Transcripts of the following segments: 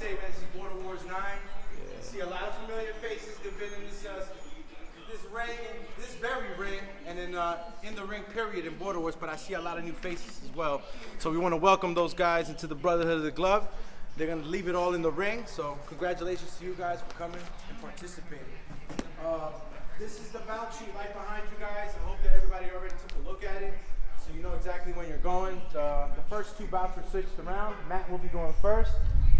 say, man, this is Border Wars 9. I see a lot of familiar faces that have been in this ring, this very ring, and in the ring period in Border Wars, but I see a lot of new faces as well. So we want to welcome those guys into the Brotherhood of the Glove. They're going to leave it all in the ring, so congratulations to you guys for coming and participating. This is the bout sheet right behind you guys. I hope that everybody already took a look at it, so you know exactly when you're going. The first two bouts were switched around. Matt will be going first,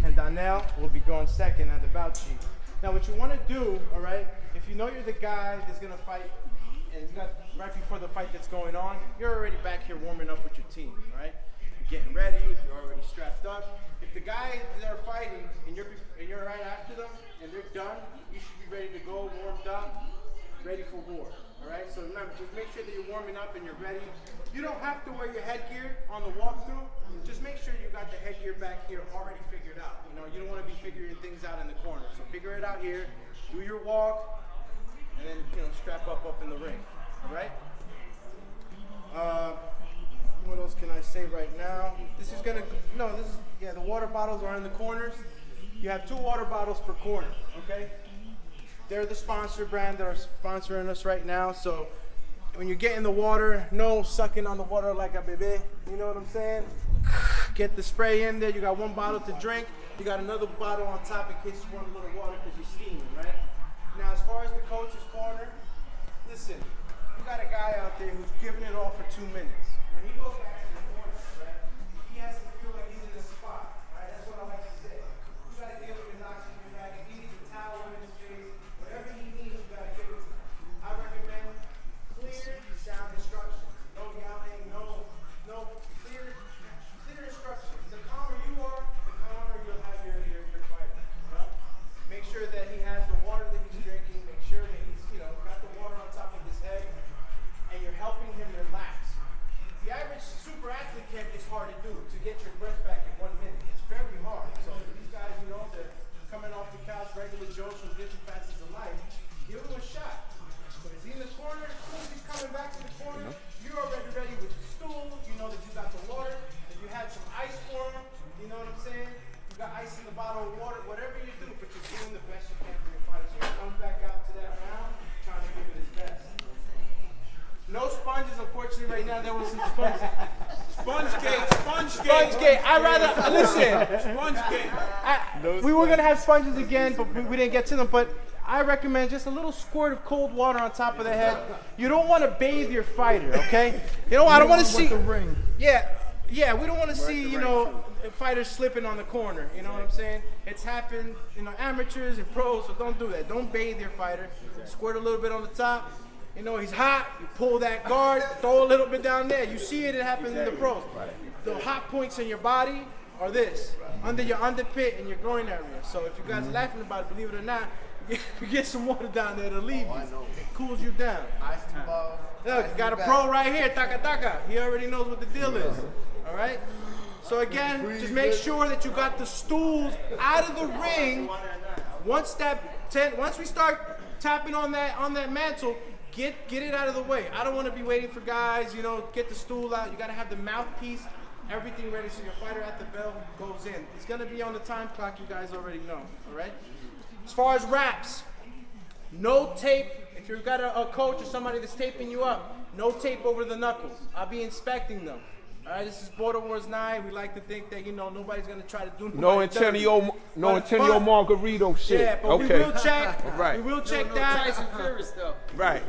and Donel will be going second on the bout sheet. Now what you want to do, all right, if you know you're the guy that's going to fight, and you got right before the fight that's going on, you're already back here warming up with your team, all right? You're getting ready, you're already strapped up. If the guys that are fighting and you're right after them and they're done, you should be ready to go, warmed up, ready for war. All right. So remember, just make sure that you're warming up and you're ready. You don't have to wear your headgear on the walkthrough. Just make sure you got the headgear back here already figured out. You know, you don't want to be figuring things out in the corner. So figure it out here. Do your walk, and then strap up in the ring. All right. What else can I say right now? This is gonna, the water bottles are in the corners. You have 2 water bottles per corner, okay? They're the sponsor brand that are sponsoring us right now. So when you're getting the water, no sucking on the water like a bebe, you know what I'm saying? Get the spray in there. You got 1 bottle to drink. You got another bottle on top in case you want a little water because you're steaming, right? Now, as far as the coach's corner, listen, you got a guy out there who's giving it all for 2 minutes. When he goes back to the corner, right, he has to feel like he's in the spot, right? That's what I like to say. You got to give him his oxygen bag. If he needs a towel in his face, whatever he needs, you got to give it to him. I recommend clear, sound instructions. No yelling, no clear instructions. The calmer you are, the calmer you'll have your fighter. Right? Make sure that he has the water that he's drinking. Make sure that he's got the water on top of his head, and you're helping him relax. The average super athlete camp is hard to do, to get your breath back in 1 minute. It's very hard. So for these guys, they're coming off the couch, regular Joes from different facets of life, give him a shot. But is he in the corner? As soon as he's coming back to the corner, you're already ready with your stool. You know that you got the water. If you had some ice for him, you know what I'm saying? You got ice in the bottle of water, whatever you do, but you're doing the best you can for your fighter. So he comes back out to that round, trying to give it his best. No sponges, unfortunately, right now. There was some sponges. Spongegate. I'd rather, listen. Spongegate. We were going to have sponges again, but we didn't get to them. But I recommend just a little squirt of cold water on top of the head. You don't want to bathe your fighter, okay? I don't want to see. The ring. Yeah, we don't want to see, fighters slipping on the corner. You know what I'm saying? It's happened, amateurs and pros, so don't do that. Don't bathe your fighter. Squirt a little bit on the top. He's hot, you pull that guard, throw a little bit down there. You see it happens in the pros. The hot points in your body are this, under your underpit and your groin area. So if you guys are laughing about it, believe it or not, you get some water down there to leave you. It cools you down. Look, you got a pro right here, taka. He already knows what the deal is. All right? So again, just make sure that you got the stools out of the ring. Once we start tapping on that mantle, get it out of the way. I don't want to be waiting for guys, get the stool out. You got to have the mouthpiece, everything ready so your fighter at the bell goes in. It's going to be on the time clock, you guys already know, all right? As far as wraps, no tape. If you've got a coach or somebody that's taping you up, no tape over the knuckles. I'll be inspecting them. All right, this is Border Wars 9. We like to think that, nobody's going to try to do no Antonio Margarito shit. Yeah, but okay. We will check. Right. We will check that. Tyson Fury stuff. Right.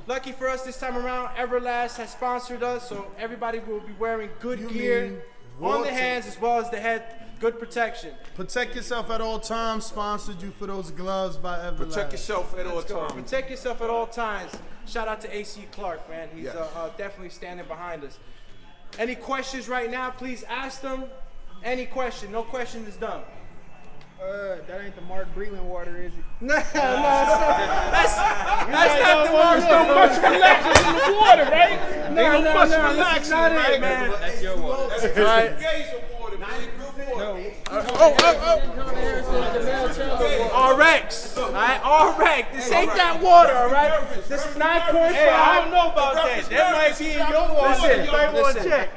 Lucky for us this time around, Everlast has sponsored us, so everybody will be wearing good gear on the hands as well as the head. Good protection. Protect yourself at all times. Sponsored you for those gloves by Everlast. Protect yourself at all times. Protect yourself at all times. Shout out to AC Clark, man. He's definitely standing behind us. Any questions right now, please ask them. Any question. No question is dumb. That ain't the Mark Breland water, is it? No, that's not the There's no much relaxing in the water, right? No, that's not it, man. That's your water. That's right. RX. All right, RX. This ain't that water, all right? This is 9.5. Hey, I don't know about that. That might be in your water. Listen.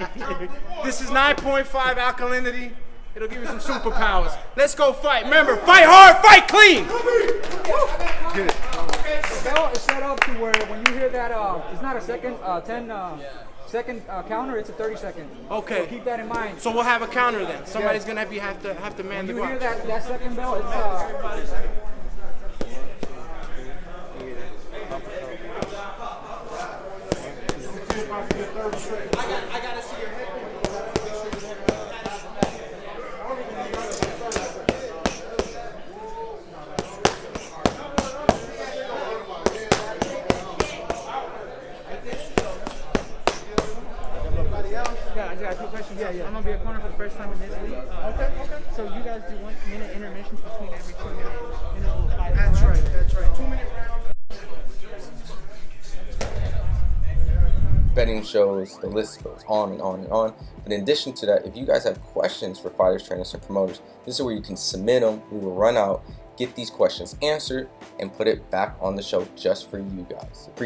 This is 9.5 alkalinity. It'll give you some superpowers. Let's go fight. Remember, fight hard, fight clean. The bell is set up to where when you hear that, it's not a second, 10-second counter, it's a 30-second. Okay. So keep that in mind. So we'll have a counter then. Somebody's gonna have to man the When you hear clock. that second bell, it's I gotta see your head. Yeah, I got a quick question. Yeah. I'm gonna be a corner for the first time in this league. Okay. So you guys do 1 minute intermissions between every 2 minute interval. That's right. 2 minute rounds. Betting shows, the list goes on and on and on. But in addition to that, if you guys have questions for fighters, trainers, and promoters, this is where you can submit them. We will run out, get these questions answered, and put it back on the show just for you guys. Appreciate